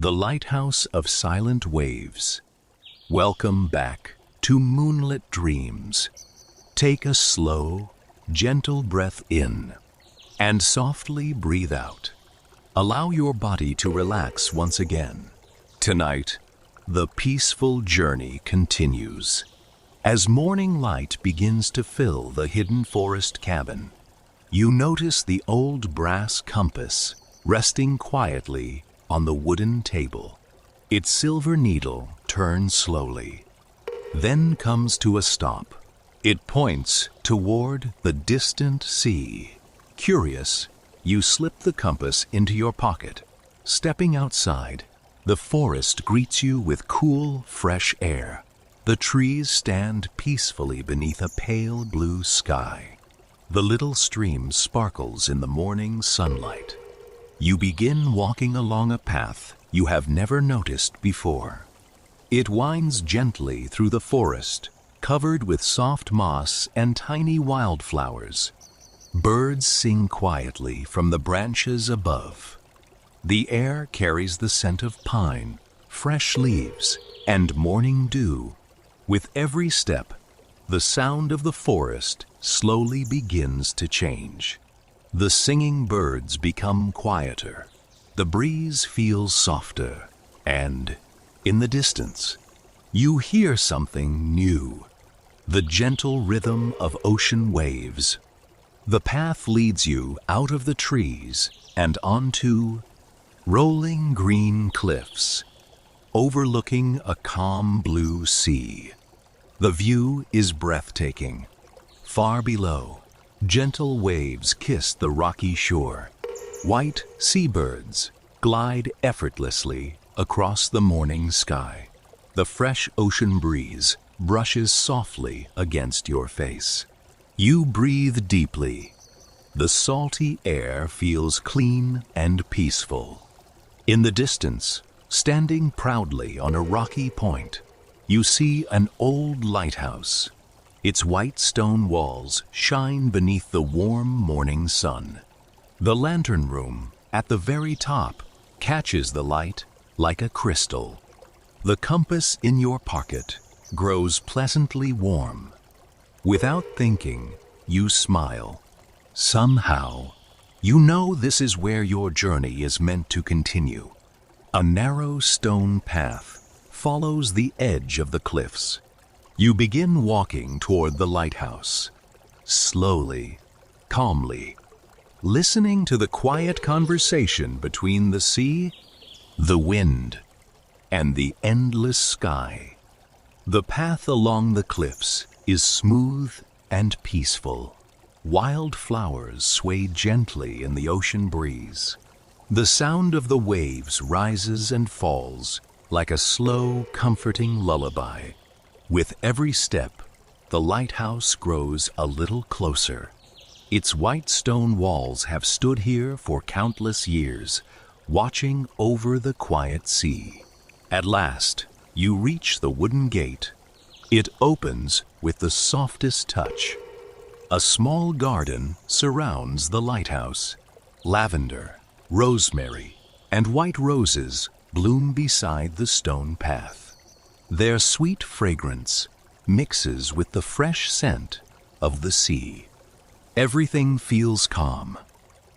The Lighthouse of Silent Waves. Welcome back to moonlit dreams. Take a slow, gentle breath in and softly breathe out. Allow your body to relax once again. Tonight, the peaceful journey continues. As morning light begins to fill the hidden forest cabin, you notice the old brass compass resting quietly on the wooden table. Its silver needle turns slowly, then comes to a stop. It points toward the distant sea. Curious, you slip the compass into your pocket. Stepping outside, the forest greets you with cool, fresh air. The trees stand peacefully beneath a pale blue sky. The little stream sparkles in the morning sunlight. You begin walking along a path you have never noticed before. It winds gently through the forest, covered with soft moss and tiny wildflowers. Birds sing quietly from the branches above. The air carries the scent of pine, fresh leaves, and morning dew. With every step, the sound of the forest slowly begins to change. The singing birds become quieter. The breeze feels softer, and in the distance, you hear something new. The gentle rhythm of ocean waves. The path leads you out of the trees and onto rolling green cliffs, overlooking a calm blue sea. The view is breathtaking. Far below, gentle waves kiss the rocky shore. White seabirds glide effortlessly across the morning sky. The fresh ocean breeze brushes softly against your face. You breathe deeply. The salty air feels clean and peaceful. In the distance, standing proudly on a rocky point, you see an old lighthouse. Its white stone walls shine beneath the warm morning sun. The lantern room at the very top catches the light like a crystal. The compass in your pocket grows pleasantly warm. Without thinking, you smile. Somehow, you know this is where your journey is meant to continue. A narrow stone path follows the edge of the cliffs. You begin walking toward the lighthouse, slowly, calmly, listening to the quiet conversation between the sea, the wind, and the endless sky. The path along the cliffs is smooth and peaceful. Wild flowers sway gently in the ocean breeze. The sound of the waves rises and falls like a slow, comforting lullaby. With every step, the lighthouse grows a little closer. Its white stone walls have stood here for countless years, watching over the quiet sea. At last, you reach the wooden gate. It opens with the softest touch. A small garden surrounds the lighthouse. Lavender, rosemary, and white roses bloom beside the stone path. Their sweet fragrance mixes with the fresh scent of the sea. Everything feels calm.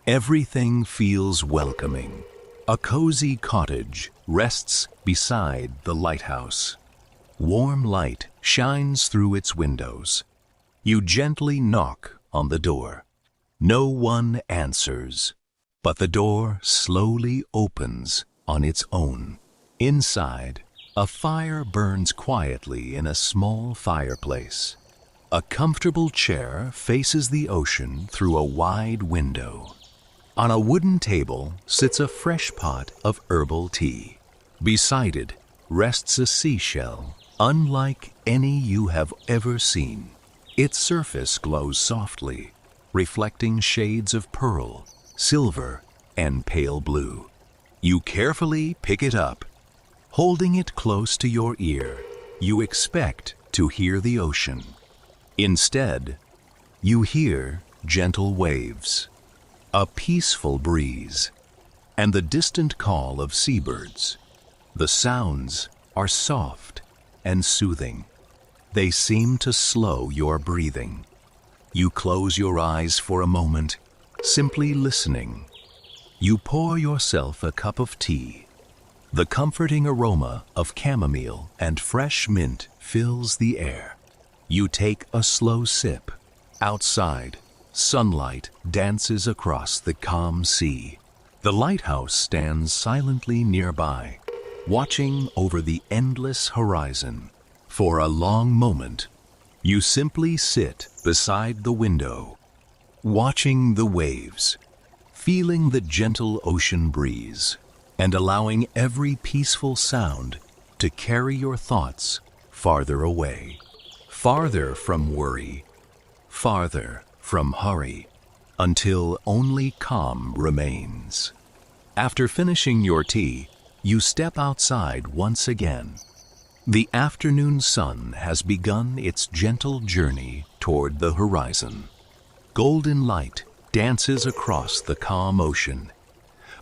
Everything feels welcoming. A cozy cottage rests beside the lighthouse. Warm light shines through its windows. You gently knock on the door. No one answers, but the door slowly opens on its own. Inside, a fire burns quietly in a small fireplace. A comfortable chair faces the ocean through a wide window. On a wooden table sits a fresh pot of herbal tea. Beside it rests a seashell, unlike any you have ever seen. Its surface glows softly, reflecting shades of pearl, silver, and pale blue. You carefully pick it up. Holding it close to your ear, you expect to hear the ocean. Instead, you hear gentle waves, a peaceful breeze, and the distant call of seabirds. The sounds are soft and soothing. They seem to slow your breathing. You close your eyes for a moment, simply listening. You pour yourself a cup of tea. The comforting aroma of chamomile and fresh mint fills the air. You take a slow sip. Outside, sunlight dances across the calm sea. The lighthouse stands silently nearby, watching over the endless horizon. For a long moment, you simply sit beside the window, watching the waves, feeling the gentle ocean breeze, and allowing every peaceful sound to carry your thoughts farther away, farther from worry, farther from hurry, until only calm remains. After finishing your tea, you step outside once again. The afternoon sun has begun its gentle journey toward the horizon. Golden light dances across the calm ocean,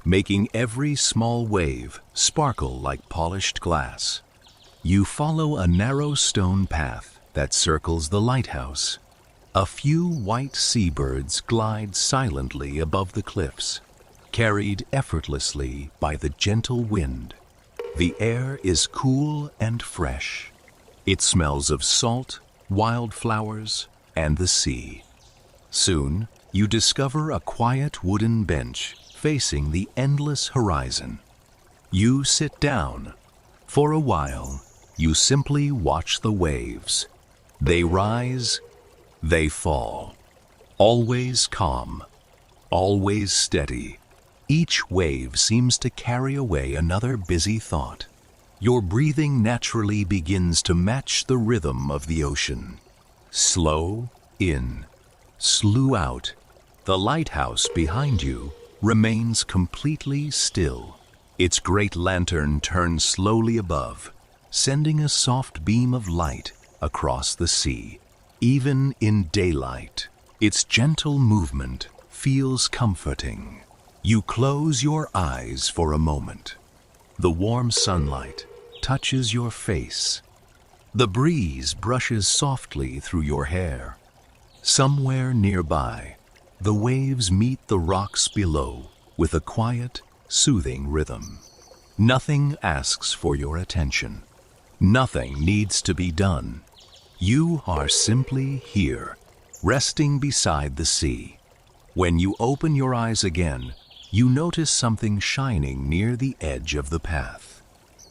making every small wave sparkle like polished glass. You follow a narrow stone path that circles the lighthouse. A few white seabirds glide silently above the cliffs, carried effortlessly by the gentle wind. The air is cool and fresh. It smells of salt, wildflowers, and the sea. Soon, you discover a quiet wooden bench facing the endless horizon. You sit down. For a while, you simply watch the waves. They rise, they fall. Always calm, always steady. Each wave seems to carry away another busy thought. Your breathing naturally begins to match the rhythm of the ocean. Slow in, slow out. The lighthouse behind you remains completely still. Its great lantern turns slowly above, sending a soft beam of light across the sea. Even in daylight, its gentle movement feels comforting. You close your eyes for a moment. The warm sunlight touches your face. The breeze brushes softly through your hair. Somewhere nearby, the waves meet the rocks below with a quiet, soothing rhythm. Nothing asks for your attention. Nothing needs to be done. You are simply here, resting beside the sea. When you open your eyes again, you notice something shining near the edge of the path.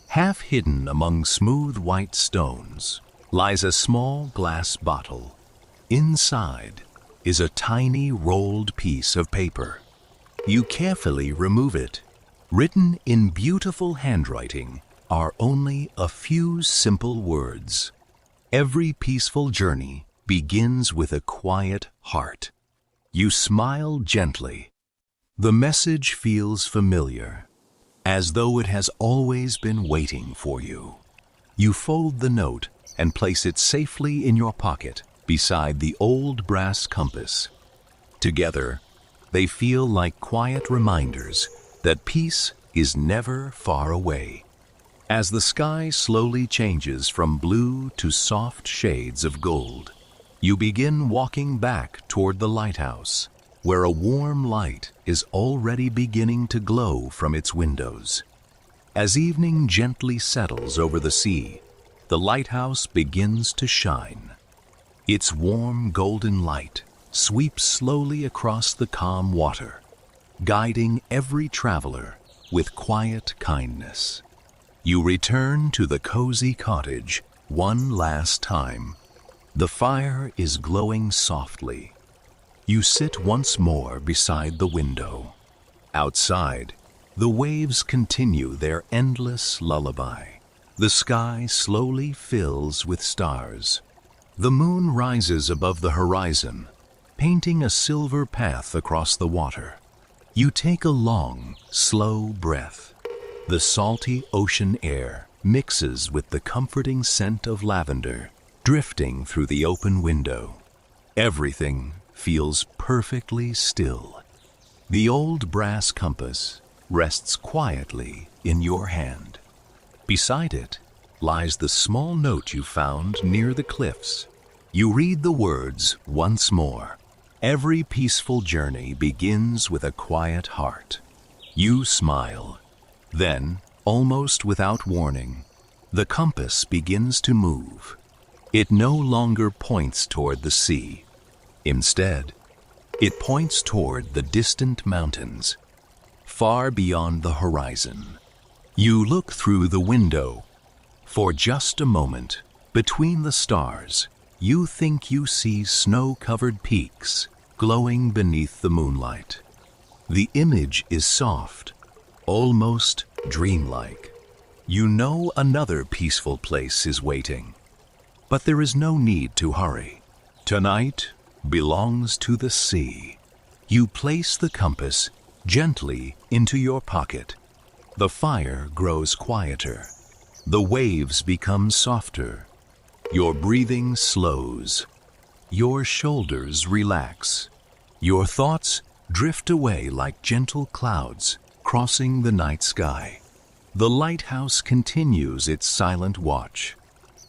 Half hidden among smooth white stones lies a small glass bottle. Inside is a tiny rolled piece of paper. You carefully remove it. Written in beautiful handwriting are only a few simple words. Every peaceful journey begins with a quiet heart. You smile gently. The message feels familiar, as though it has always been waiting for you. You fold the note and place it safely in your pocket beside the old brass compass. Together, they feel like quiet reminders that peace is never far away. As the sky slowly changes from blue to soft shades of gold, you begin walking back toward the lighthouse, where a warm light is already beginning to glow from its windows. As evening gently settles over the sea, the lighthouse begins to shine. Its warm golden light sweeps slowly across the calm water, guiding every traveler with quiet kindness. You return to the cozy cottage one last time. The fire is glowing softly. You sit once more beside the window. Outside, the waves continue their endless lullaby. The sky slowly fills with stars. The moon rises above the horizon, painting a silver path across the water. You take a long, slow breath. The salty ocean air mixes with the comforting scent of lavender, drifting through the open window. Everything feels perfectly still. The old brass compass rests quietly in your hand. Beside it lies the small note you found near the cliffs. You read the words once more. Every peaceful journey begins with a quiet heart. You smile. Then, almost without warning, the compass begins to move. It no longer points toward the sea. Instead, it points toward the distant mountains, far beyond the horizon. You look through the window. For just a moment, between the stars, you think you see snow-covered peaks glowing beneath the moonlight. The image is soft, almost dreamlike. You know another peaceful place is waiting. But there is no need to hurry. Tonight belongs to the sea. You place the compass gently into your pocket. The fire grows quieter. The waves become softer. Your breathing slows. Your shoulders relax. Your thoughts drift away like gentle clouds crossing the night sky. The lighthouse continues its silent watch.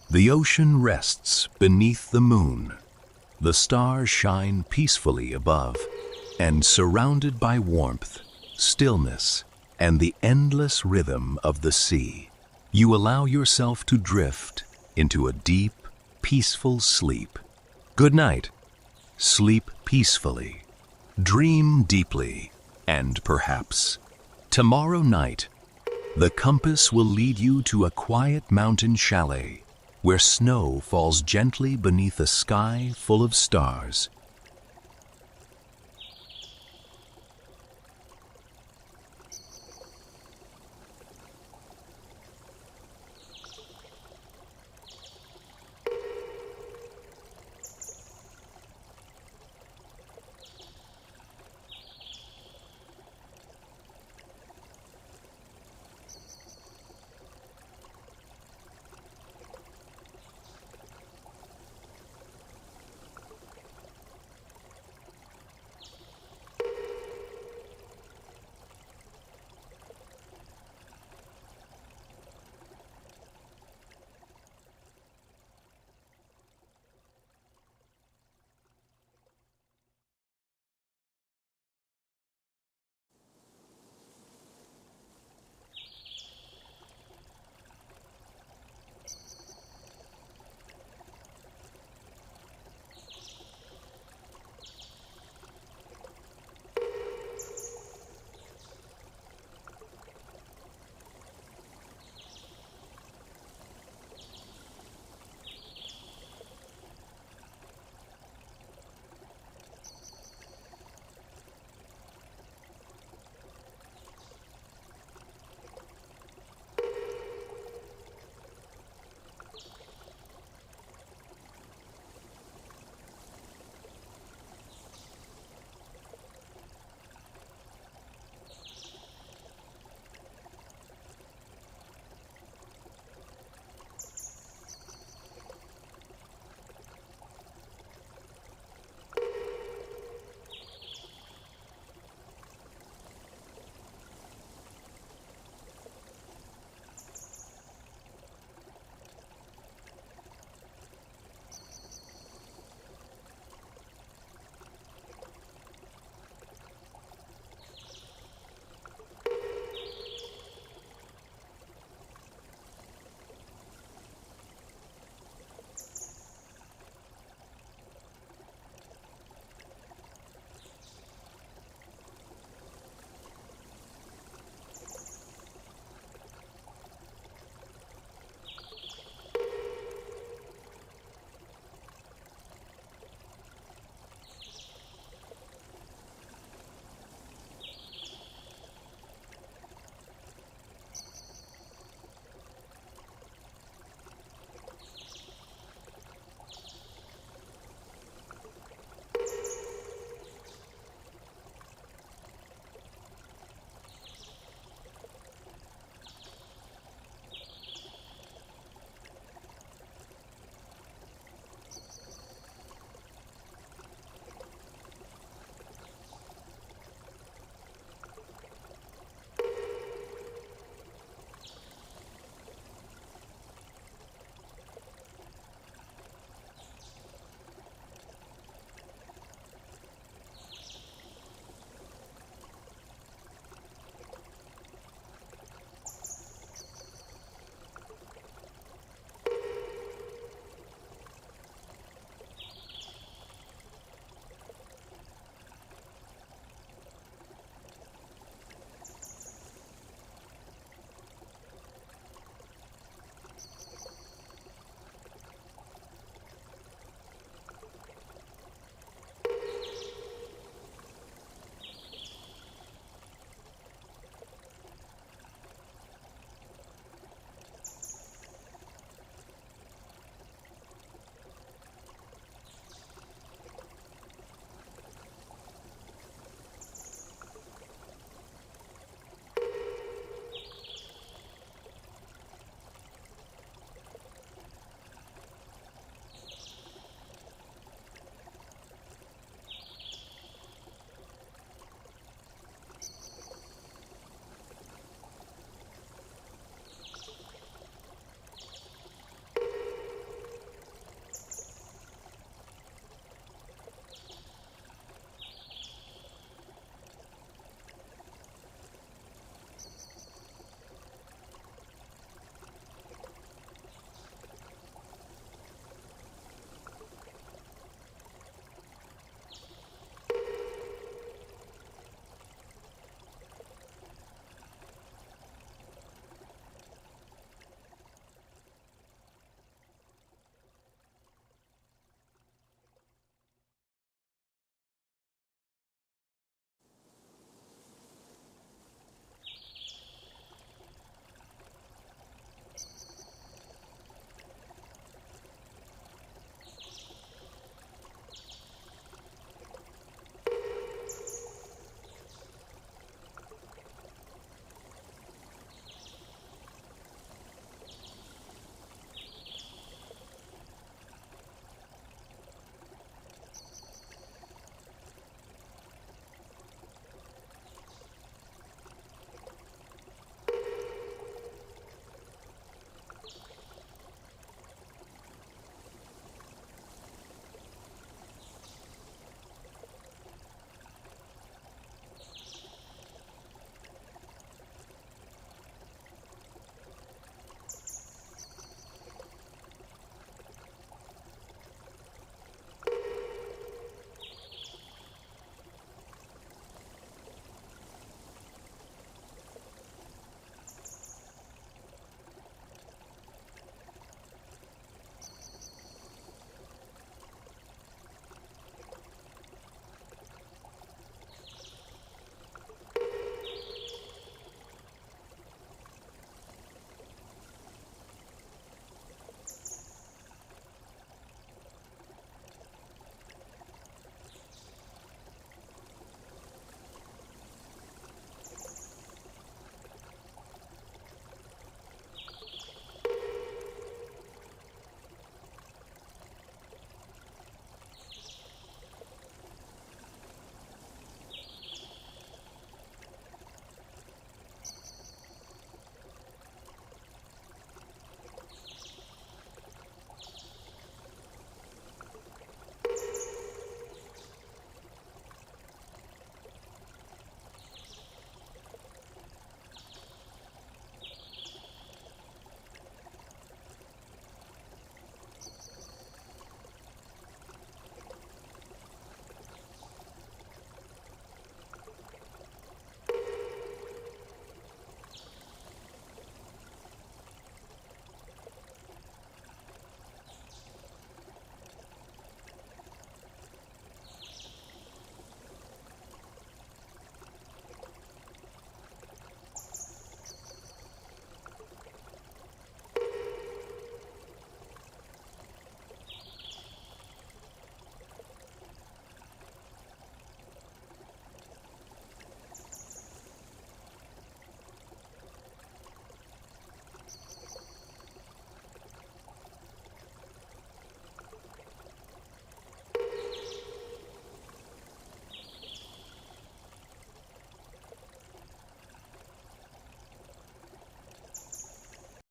The ocean rests beneath the moon. The stars shine peacefully above, and surrounded by warmth, stillness, and the endless rhythm of the sea, you allow yourself to drift into a deep, peaceful sleep. Good night. Sleep peacefully. Dream deeply. And perhaps, tomorrow night, the compass will lead you to a quiet mountain chalet where snow falls gently beneath a sky full of stars.